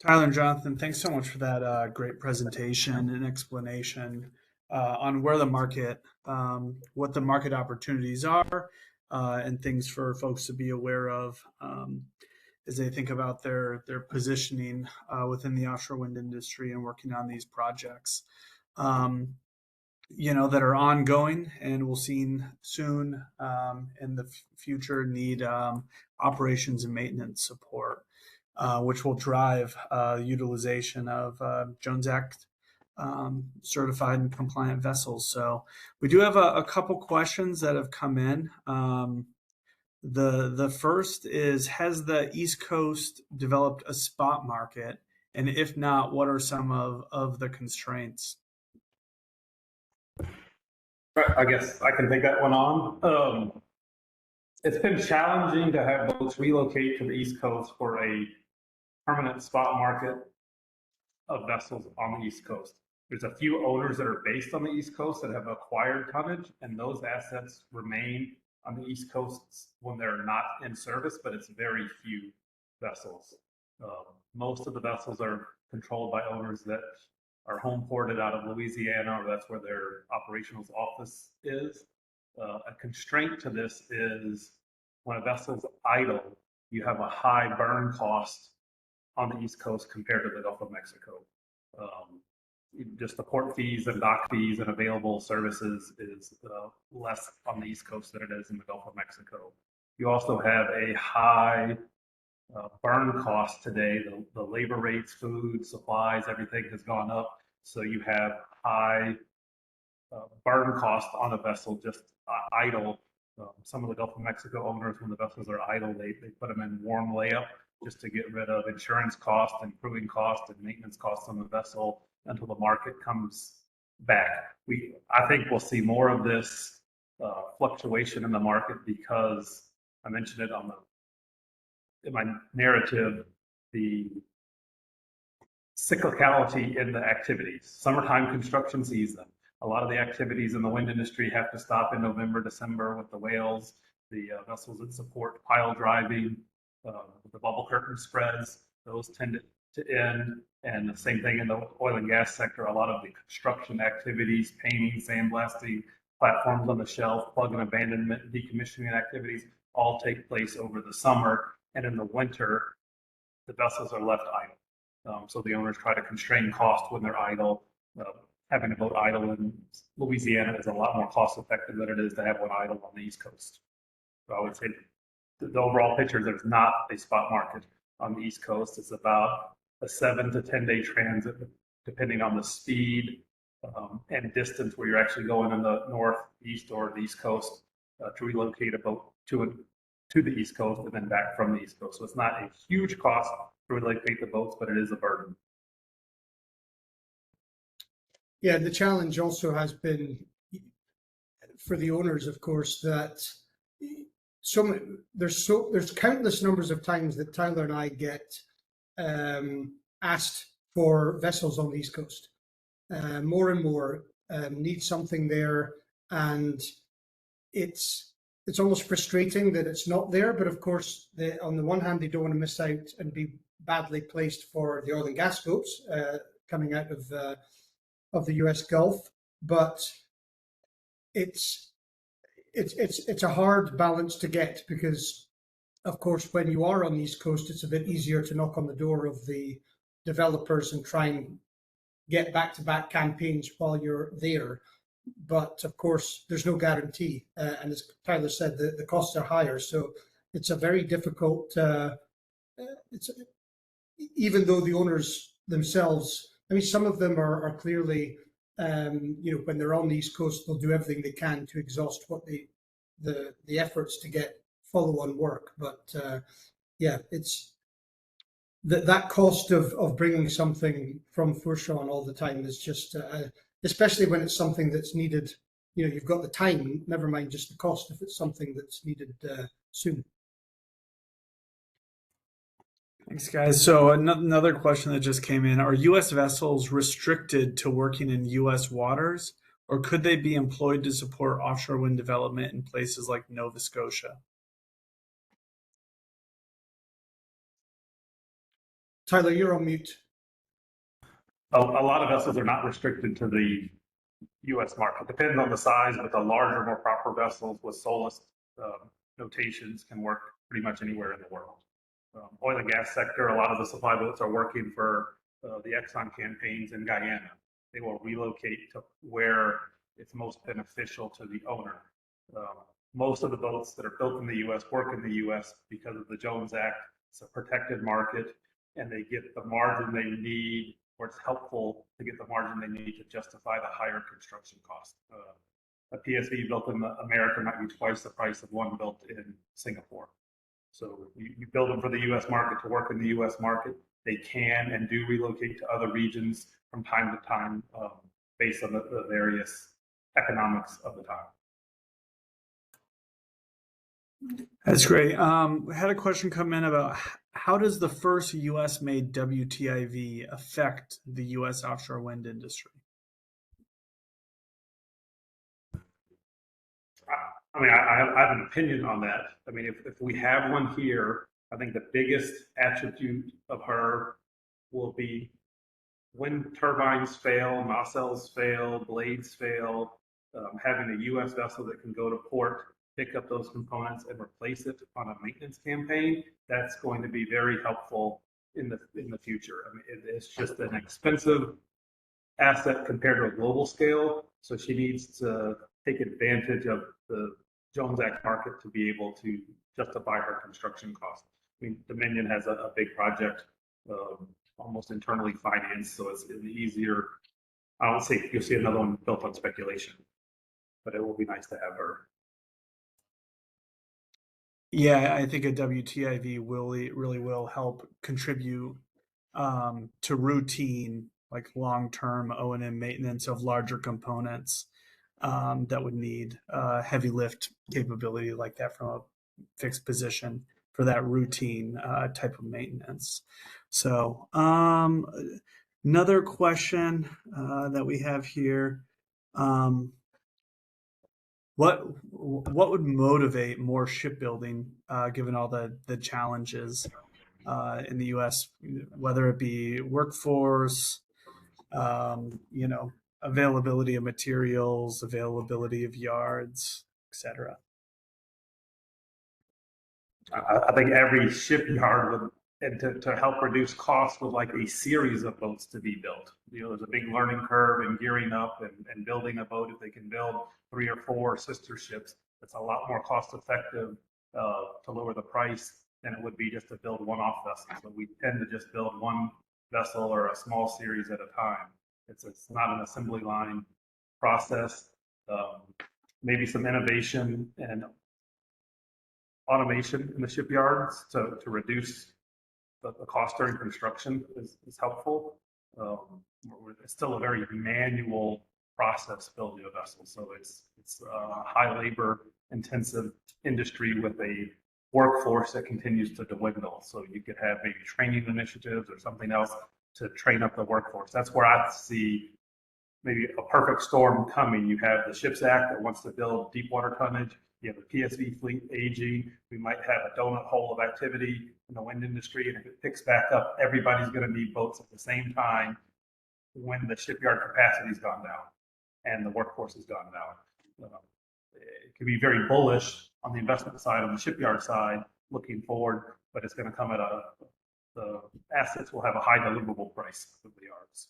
Tyler and Jonathan, thanks so much for that great presentation and explanation on where the market, what the market opportunities are, and things for folks to be aware of as they think about their positioning within the offshore wind industry and working on these projects, that are ongoing and we'll see soon in the future need operations and maintenance support. Which will drive utilization of Jones Act certified and compliant vessels. So we do have a couple questions that have come in. The first is, has the East Coast developed a spot market? And if not, what are some of the constraints? I guess I can take that one on. It's been challenging to have boats relocate to the East Coast for a permanent spot market of vessels on the East Coast. There's a few owners that are based on the East Coast that have acquired tonnage, and those assets remain on the East Coast when they're not in service, but it's very few vessels. Most of the vessels are controlled by owners that are home ported out of Louisiana, or that's where their operations office is. A constraint to this is when a vessel's idle, you have a high burn cost on the East Coast compared to the Gulf of Mexico. Just the port fees and dock fees and available services is less on the East Coast than it is in the Gulf of Mexico. You also have a high burn cost today. The labor rates, food, supplies, everything has gone up. So you have high burn cost on a vessel just idle. Some of the Gulf of Mexico owners, when the vessels are idle, they put them in warm layup just to get rid of insurance cost and crewing cost and maintenance costs on the vessel until the market comes back. I think we'll see more of this fluctuation in the market because I mentioned it in my narrative, the cyclicality in the activities. Summertime construction season. A lot of the activities in the wind industry have to stop in November, December with the whales, the vessels that support pile driving, the bubble curtain spreads. Those tend to end. And the same thing in the oil and gas sector. A lot of the construction activities, painting, sandblasting, platforms on the shelf, plug and abandonment, decommissioning activities all take place over the summer. And in the winter, the vessels are left idle. So the owners try to constrain cost when they're idle. Having a boat idle in Louisiana is a lot more cost effective than it is to have one idle on the East Coast. So I would say the overall picture, there's not a spot market on the East Coast. It's about a 7 to 10 day transit, depending on the speed and distance where you're actually going in the northeast or the East Coast to relocate a boat to the East Coast and then back from the East Coast. So it's not a huge cost to relocate the boats, but it is a there's Yeah, the challenge also has been for the owners, of course, that there's countless numbers of times that Tyler and I get asked for vessels on the East Coast. More and more need something there, and it's almost frustrating that it's not there. But of course, on the one hand, they don't want to miss out and be badly placed for the oil and gas boats coming out of the U.S. Gulf, but it's a hard balance to get because, of course, when you are on the East Coast, it's a bit easier to knock on the door of the developers and try and get back-to-back campaigns while you're there. But of course, there's no guarantee, and as Tyler said, the costs are higher, so it's a very difficult. Even though the owners themselves, I mean, some of them are clearly, when they're on the East Coast, they'll do everything they can to exhaust what the efforts to get follow-on work. But yeah, it's that cost of bringing something from Fourshawn all the time is just, especially when it's something that's needed. You've got the time, never mind just the cost if it's something that's needed soon. Thanks, guys. So another question that just came in: are U.S. vessels restricted to working in U.S. waters, or could they be employed to support offshore wind development in places like Nova Scotia? Tyler, you're on mute. a lot of vessels are not restricted to the U.S. market. Depends on the size, but the larger, more proper vessels with SOLAS notations can work pretty much anywhere in the world. Oil and gas sector, a lot of the supply boats are working for the Exxon campaigns in Guyana. They will relocate to where it's most beneficial to the owner. Most of the boats that are built in the U.S. work in the U.S. because of the Jones Act. It's a protected market, and they get the margin they need, or it's helpful to get the margin they need to justify the higher construction cost. A PSV built in America might be twice the price of one built in Singapore. So you build them for the U.S. market to work in the U.S. market. They can and do relocate to other regions from time to time based on the various economics of the time. That's great. We had a question come in about how does the first U.S.-made WTIV affect the U.S. offshore wind industry? I mean, I have an opinion on that. I mean, if we have one here, I think the biggest attribute of her will be when turbines fail, nacelles fail, blades fail, having a U.S. vessel that can go to port, pick up those components and replace it on a maintenance campaign, that's going to be very helpful in the future. I mean, it's just an expensive asset compared to a global scale. So she needs to take advantage of the Jones Act market to be able to justify her construction cost. I mean, Dominion has a big project, almost internally financed, so it's easier. I don't think you'll see another one built on speculation, but it will be nice to have her. Yeah, I think a WTIV really will help contribute to routine, like long-term O&M maintenance of larger components that would need heavy lift capability like that from a fixed position for that routine type of maintenance. So another question that we have here. What would motivate more shipbuilding, given all the challenges in the U.S., whether it be workforce, availability of materials, availability of yards, etc. I think every shipyard would, and to help reduce costs, would like a series of boats to be built. There's a big learning curve in gearing up and building a boat. If they can build 3 or 4 sister ships, it's a lot more cost effective to lower the price than it would be just to build one-off vessels. So we tend to just build one vessel or a small series at a time. It's not an assembly line process. Maybe some innovation and automation in the shipyards to reduce the cost during construction is helpful. It's still a very manual process building a vessel, so it's a high labor intensive industry with a workforce that continues to dwindle. So you could have maybe training initiatives or something else to train up the workforce. That's where I see maybe a perfect storm coming. You have the Ships Act that wants to build deep water tonnage. You have the PSV fleet aging. We might have a donut hole of activity in the wind industry. And if it picks back up, everybody's going to need boats at the same time when the shipyard capacity's gone down and the workforce has gone down. It can be very bullish on the investment side, on the shipyard side, looking forward, but it's going to come at the assets will have a high deliverable price of the yards.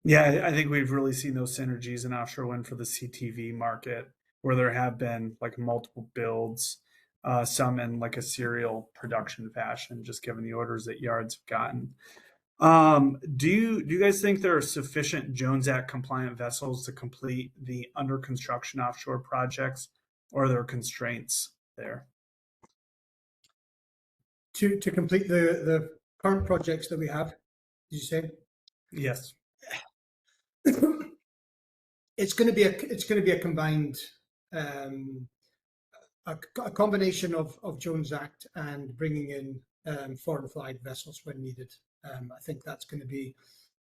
Yeah, I think we've really seen those synergies in offshore wind for the CTV market, where there have been like multiple builds, some in like a serial production fashion, just given the orders that yards have gotten. Do you guys think there are sufficient Jones Act compliant vessels to complete the under construction offshore projects, or are there constraints there? To complete the current projects that we have, did you say? Yes. It's going to be a combined a combination of Jones Act and bringing in foreign flag vessels when needed. I think that's going to be,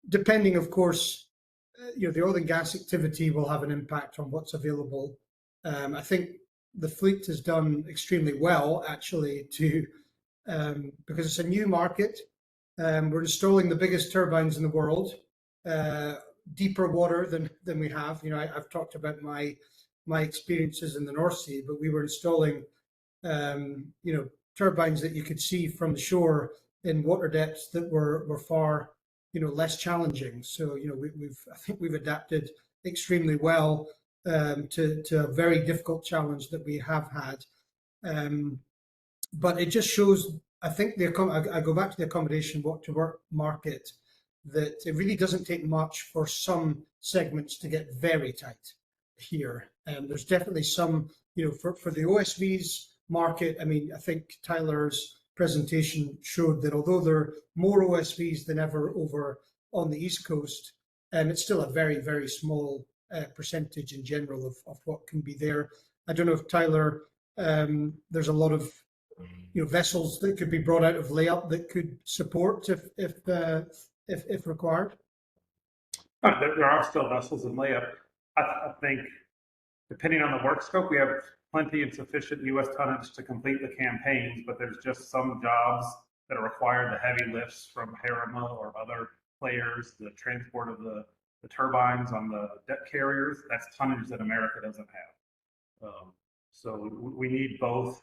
depending, of course, the oil and gas activity will have an impact on what's available. I think the fleet has done extremely well, actually, because it's a new market. We're installing the biggest turbines in the world, deeper water than we have. I've talked about my experiences in the North Sea, but we were installing, turbines that you could see from the shore in water depths that were far, less challenging. So, I think we've adapted extremely well to a very difficult challenge that we have had. But it just shows, I think I go back to the accommodation walk to work market, that it really doesn't take much for some segments to get very tight here. And there's definitely some, for the OSVs market. I mean, I think Tyler's presentation showed that although there are more OSVs than ever over on the East Coast, it's still a very, very small percentage in general of what can be there. I don't know if Tyler, there's a lot of vessels that could be brought out of layup that could support if required. There are still vessels in layup. I think, depending on the work scope, we have plenty and sufficient U.S. tonnage to complete the campaigns, but there's just some jobs that require the heavy lifts from Harima or other players, the transport of the turbines on the deck carriers. That's tonnage that America doesn't have. So we need both.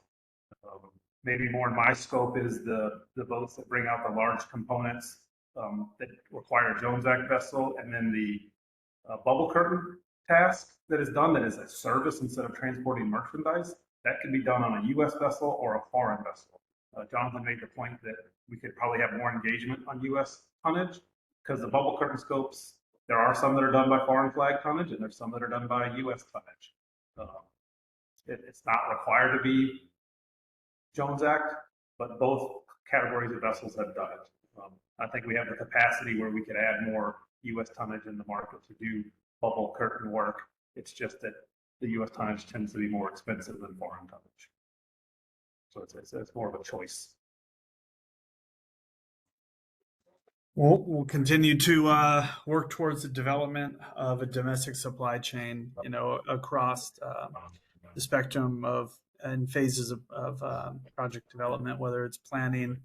Maybe more in my scope is the boats that bring out the large components that require a Jones Act vessel, and then the bubble curtain task. that is done that is a service instead of transporting merchandise, that can be done on a U.S. vessel or a foreign vessel. Jonathan made the point that we could probably have more engagement on U.S. tonnage because the bubble curtain scopes, there are some that are done by foreign flag tonnage and there's some that are done by U.S. tonnage. It's not required to be Jones Act, but both categories of vessels have done it. I think we have the capacity where we could add more U.S. tonnage in the market to do bubble curtain work. It's just that the U.S. tonnage tends to be more expensive than foreign tonnage. So it's more of a choice. We'll continue to work towards the development of a domestic supply chain, across the spectrum of and phases of project development, whether it's planning,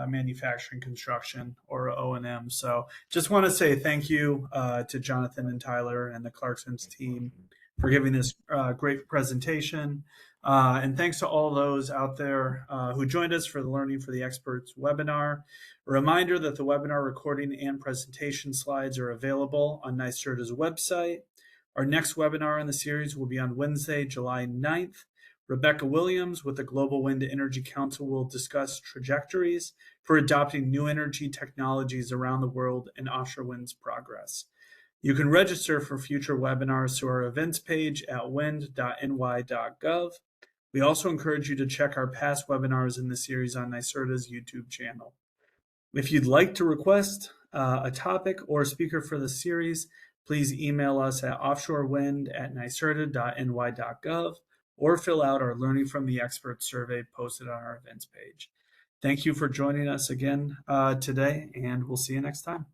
manufacturing, construction, or O&M. So just want to say thank you to Jonathan and Tyler and the Clarksons team for giving this great presentation. And thanks to all those out there who joined us for the Learning for the Experts webinar. A reminder that the webinar recording and presentation slides are available on NYSERDA's website. Our next webinar in the series will be on Wednesday, July 9th. Rebecca Williams with the Global Wind Energy Council will discuss trajectories for adopting new energy technologies around the world and offshore wind's progress. You can register for future webinars through our events page at wind.ny.gov. We also encourage you to check our past webinars in the series on NYSERDA's YouTube channel. If you'd like to request a topic or speaker for the series, please email us at offshorewwind@nyserda.ny.gov or fill out our Learning from the Experts survey posted on our events page. Thank you for joining us again today, and we'll see you next time.